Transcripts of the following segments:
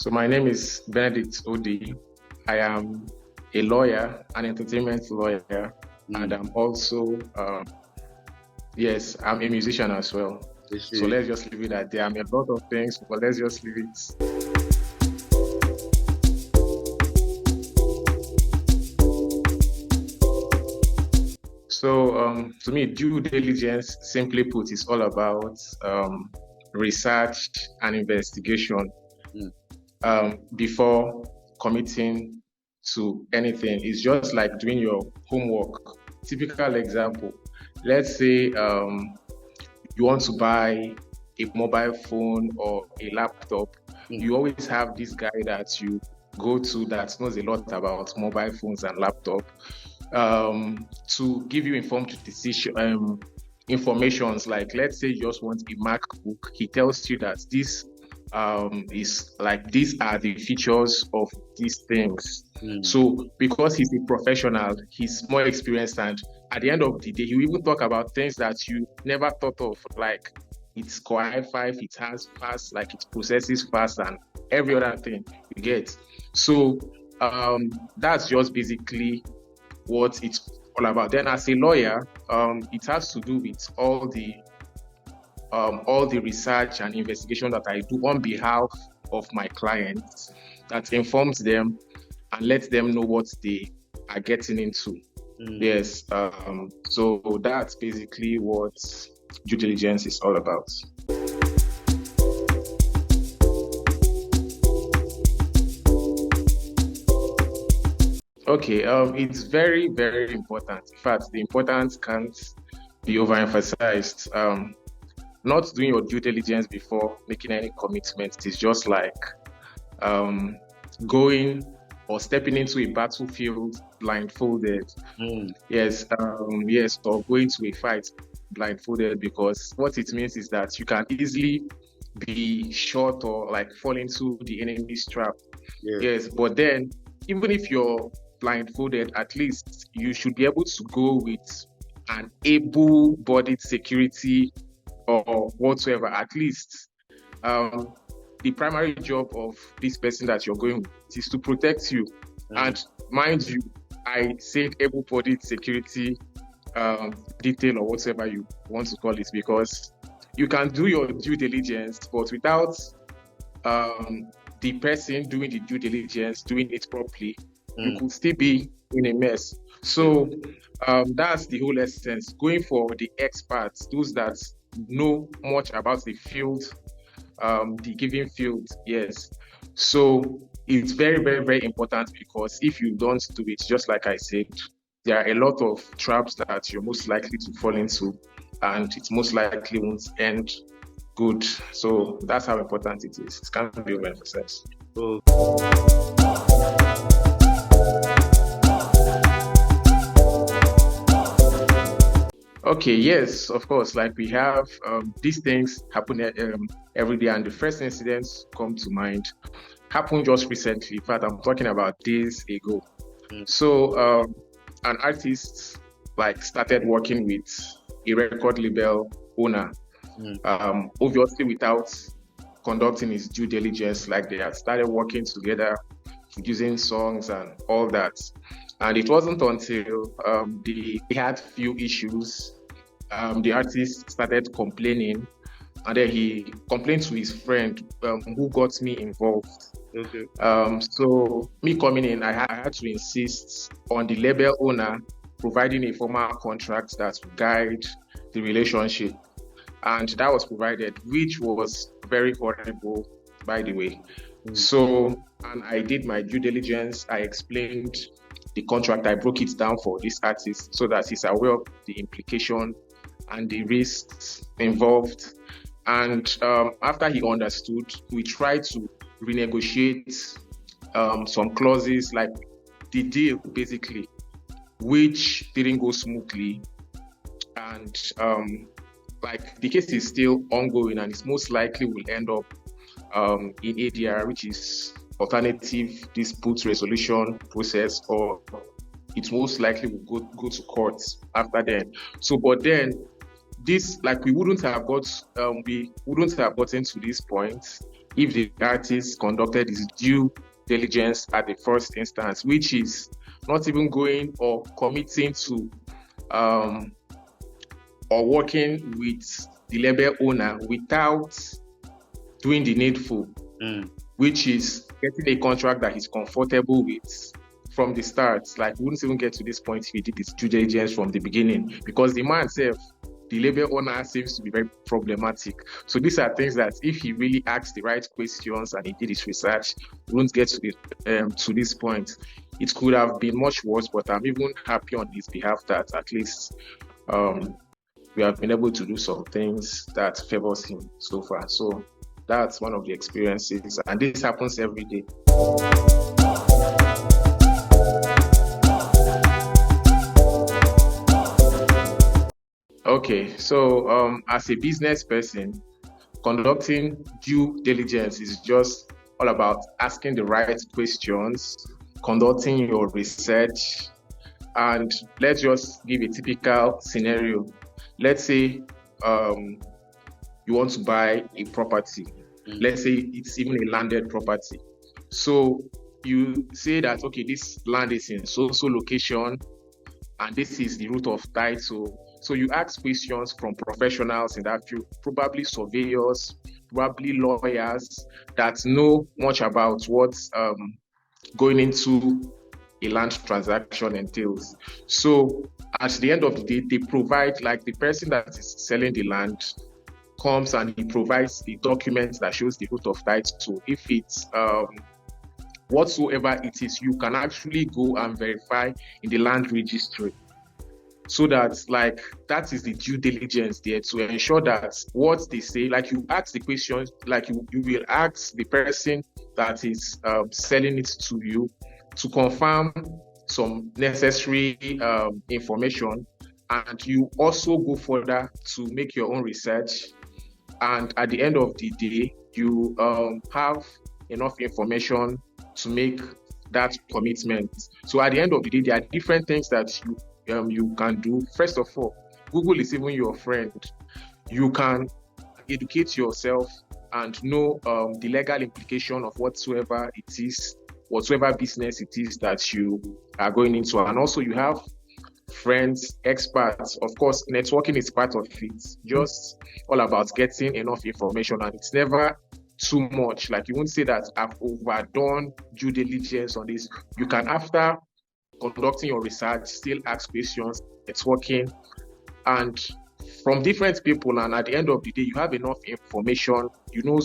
So my name is Benedict Odi. I am a lawyer, an entertainment lawyer, and I'm also, yes, I'm a musician as well. So let's just leave it at there. I'm a lot of things, but let's just leave it. So to me, due diligence, simply put, is all about research and investigation before committing to anything. It's just like doing your homework. Typical example, let's say you want to buy a mobile phone or a laptop. You always have this guy that you go to that knows a lot about mobile phones and laptop to give you informed decision informations. Like, let's say you just want a MacBook, he tells you that this is like, these are the features of these things. So because he's a professional, he's more experienced, and at the end of the day, he will even talk about things that you never thought of, like it's Core i5, it has fast, like it processes fast, and every other thing you get. So that's just basically what it's all about. Then as a lawyer, it has to do with all the research and investigation that I do on behalf of my clients, that informs them and lets them know what they are getting into. Yes. So that's basically what due diligence is all about. Okay, it's very, very important. In fact, the importance can't be overemphasized. Not doing your due diligence before making any commitment is just like going or stepping into a battlefield blindfolded. Yes, or going to a fight blindfolded, because what it means is that you can easily be shot or like fall into the enemy's trap. Yes, but then even if you're blindfolded, at least you should be able to go with an able-bodied security or whatsoever. At least the primary job of this person that you're going with is to protect you. And mind you, I said able-bodied security detail or whatever you want to call it, because you can do your due diligence, but without the person doing the due diligence doing it properly, you could still be in a mess. So that's the whole essence. Going for the experts, those that know much about the field, the given field. Yes. So it's very, very, very important, because if you don't do it, just like I said, there are a lot of traps that you're most likely to fall into, and it most likely won't end good. So that's how important it is. It can't be overemphasized. Okay, yes, of course. Like, we have these things happen every day, and the first incidents come to mind happened just recently. In fact, I'm talking about days ago. So an artist like started working with a record label owner, obviously without conducting his due diligence. Like, they had started working together, producing songs and all that. And it wasn't until they had few issues, the artist started complaining, and then he complained to his friend, who got me involved. So me coming in, I had to insist on the label owner providing a formal contract that would guide the relationship. And that was provided, which was very horrible, by the way. So, and I did my due diligence. I explained the contract. I broke it down for this artist so that he's aware of the implication and the risks involved. And after he understood, we tried to renegotiate some clauses, like the deal basically, which didn't go smoothly. And like, the case is still ongoing, and it's most likely will end up in ADR, which is alternative dispute resolution process, or it most likely will go to court after then. So, but then this, like, we wouldn't have gotten to this point if the artist conducted his due diligence at the first instance, which is not even going or committing to or working with the label owner without doing the needful, which is getting a contract that he's comfortable with from the start. Like, we wouldn't even get to this point if he did his due diligence from the beginning, because the man himself, the label owner, seems to be very problematic. So these are things that if he really asked the right questions and he did his research, we won't get to this point. It could have been much worse, but I'm even happy on his behalf that at least we have been able to do some things that favors him so far. So that's one of the experiences, and this happens every day. Okay, so as a business person, conducting due diligence is just all about asking the right questions, conducting your research, and let's just give a typical scenario. Let's say you want to buy a property. Let's say it's even a landed property. So you say that, okay, this land is in so-so location, and this is the route of title. So you ask questions from professionals in that field, probably surveyors, probably lawyers that know much about what's going into a land transaction entails. So at the end of the day, they provide, like, the person that is selling the land comes and he provides the documents that shows the route of title. So if it's whatsoever it is, you can actually go and verify in the land registry. So that, like, that is the due diligence there, to ensure that what they say, like, you ask the questions, like you will ask the person that is selling it to you to confirm some necessary information, and you also go further to make your own research, and at the end of the day, you have enough information to make that commitment. So at the end of the day, there are different things that you can do. First of all, Google is even your friend. You can educate yourself and know the legal implication of whatsoever it is, whatsoever business it is that you are going into. And also you have friends, experts. Of course, networking is part of it. Just all about getting enough information, and it's never too much. Like, you won't say that I've overdone due diligence on this. You can, after conducting your research, still ask questions, networking, and from different people, and at the end of the day, you have enough information. You know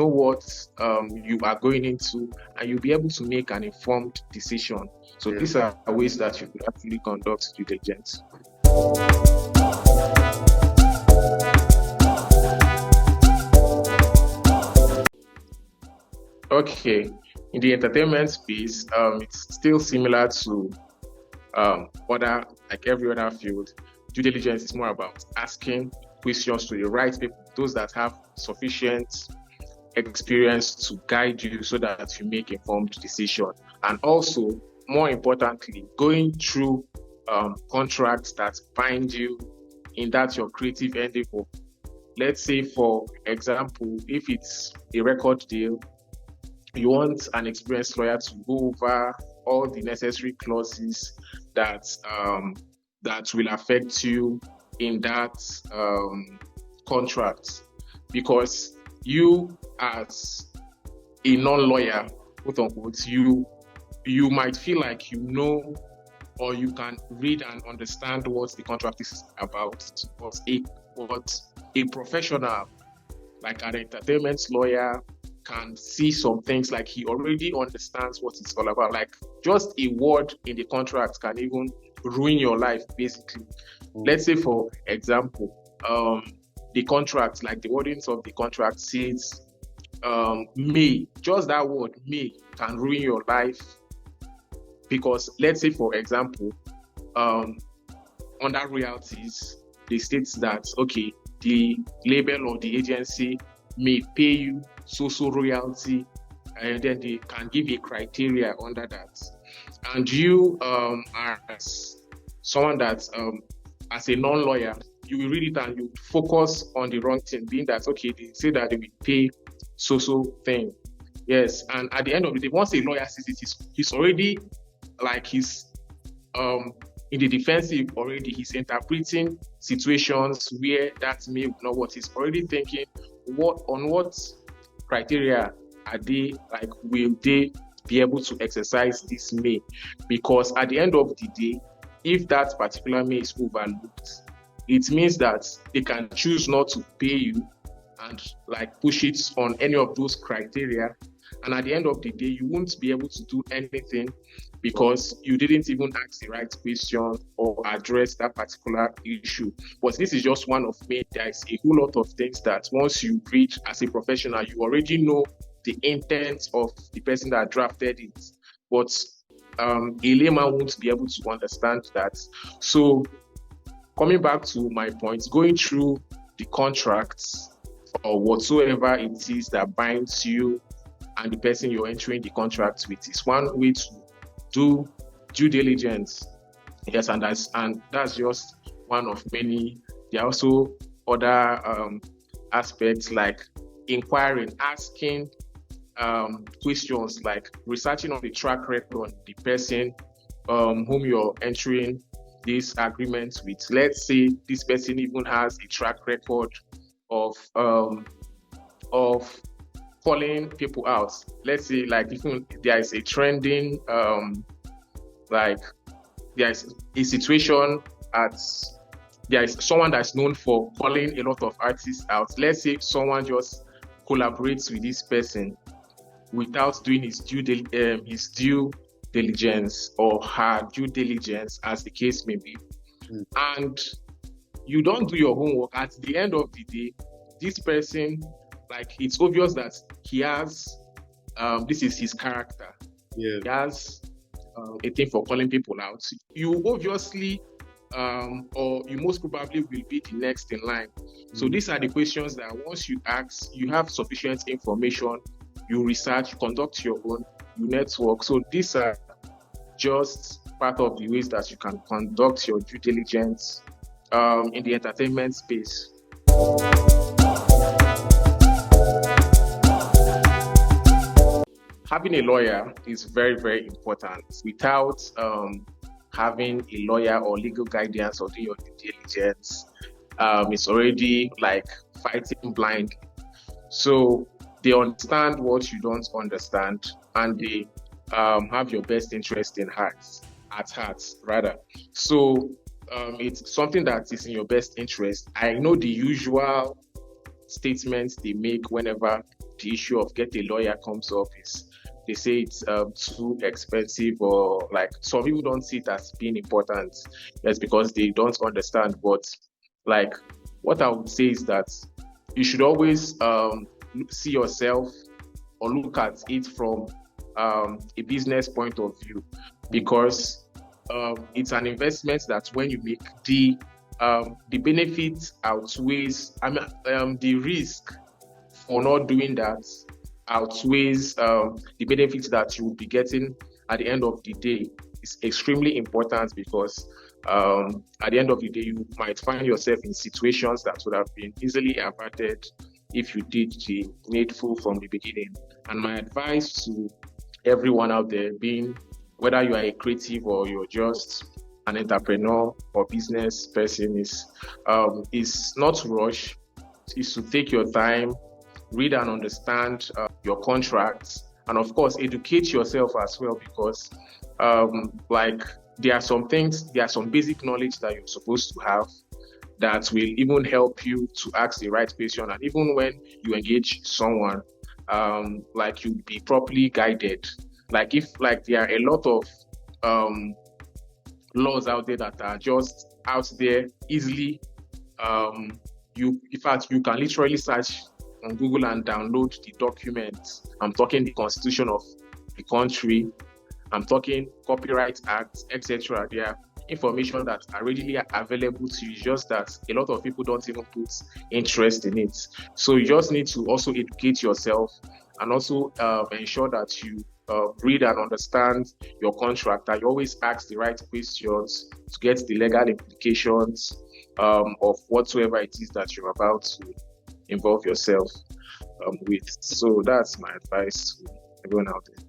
what you are going into, and you'll be able to make an informed decision. So these are ways that you could actually conduct due diligence. Okay, in the entertainment space, it's still similar to every other field. Due diligence is more about asking questions to the right people, those that have sufficient experience to guide you so that you make informed decision. And also, more importantly, going through contracts that bind you in that your creative endeavor. Let's say, for example, if it's a record deal, you want an experienced lawyer to go over all the necessary clauses that will affect you in that contract, because you, as a non-lawyer, quote unquote, you might feel like you know, or you can read and understand what the contract is about. But a professional, like an entertainment lawyer, can see some things, like he already understands what it's all about. Like, just a word in the contract can even ruin your life, basically. Let's say, for example, the contract, like the wordings of the contract says may. Just that word may can ruin your life, because let's say, for example, under royalties, they state that, okay, the label or the agency may pay you so royalty, and then they can give a criteria under that. And you, as someone that, as a non-lawyer, you will read it and you focus on the wrong thing, being that, okay, they say that they will pay so thing. Yes, and at the end of the day, once a lawyer sees it, he's already like he's in the defensive already. He's interpreting situations where that may not what he's already thinking. What criteria are they like? Will they be able to exercise this may? Because at the end of the day, if that particular may is overlooked, it means that they can choose not to pay you and like push it on any of those criteria. And at the end of the day, you won't be able to do anything because you didn't even ask the right question or address that particular issue. But this is just one of many. There's a whole lot of things that once you read as a professional, you already know the intent of the person that drafted it. But a layman won't be able to understand that. So coming back to my point, going through the contracts or whatsoever it is that binds you and the person you're entering the contract with is one way to do due diligence. Yes, and that's just one of many. There are also other aspects like inquiring, asking questions, like researching on the track record on the person whom you're entering this agreement with. Let's say this person even has a track record of calling people out. Let's say like if there is a trending like there's a situation there is someone that's known for calling a lot of artists out. Let's say someone just collaborates with this person without doing his due diligence or her due diligence, as the case may be, and you don't do your homework. At the end of the day, this person, like, it's obvious that he has this is his character. Yeah. He has a thing for calling people out. You obviously or you most probably will be the next in line. So these are the questions that once you ask, you have sufficient information, you research, you conduct your own, you network. So these are just part of the ways that you can conduct your due diligence in the entertainment space. Having a lawyer is very, very important. Without having a lawyer or legal guidance or doing your due diligence, it's already like fighting blindly. So they understand what you don't understand, and they have your best interest at heart, rather. So it's something that is in your best interest. I know the usual statements they make whenever the issue of get a lawyer comes up is they say it's too expensive, or like some people don't see it as being important. That's because they don't understand. But like what I would say is that you should always see yourself or look at it from a business point of view, because it's an investment that when you make the benefit outweighs the risk for not doing that outweighs the benefits that you will be getting at the end of the day. Is extremely important because at the end of the day, you might find yourself in situations that would have been easily averted if you did the needful from the beginning. And my advice to everyone out there, being whether you are a creative or you're just an entrepreneur or business person, is not to rush, is to take your time, read and understand your contracts, and of course educate yourself as well, because like there are some basic knowledge that you're supposed to have that will even help you to ask the right question, and even when you engage someone, like you'll be properly guided. Like if like there are a lot of laws out there that are just out there easily, in fact you can literally search on Google and download the documents. I'm talking the constitution of the country, I'm talking copyright acts, etc. There are information that are readily available to you, just that a lot of people don't even put interest in it. So you just need to also educate yourself, and also ensure that you read and understand your contract, that you always ask the right questions to get the legal implications, of whatsoever it is that you're about to involve yourself with. So that's my advice to everyone out there.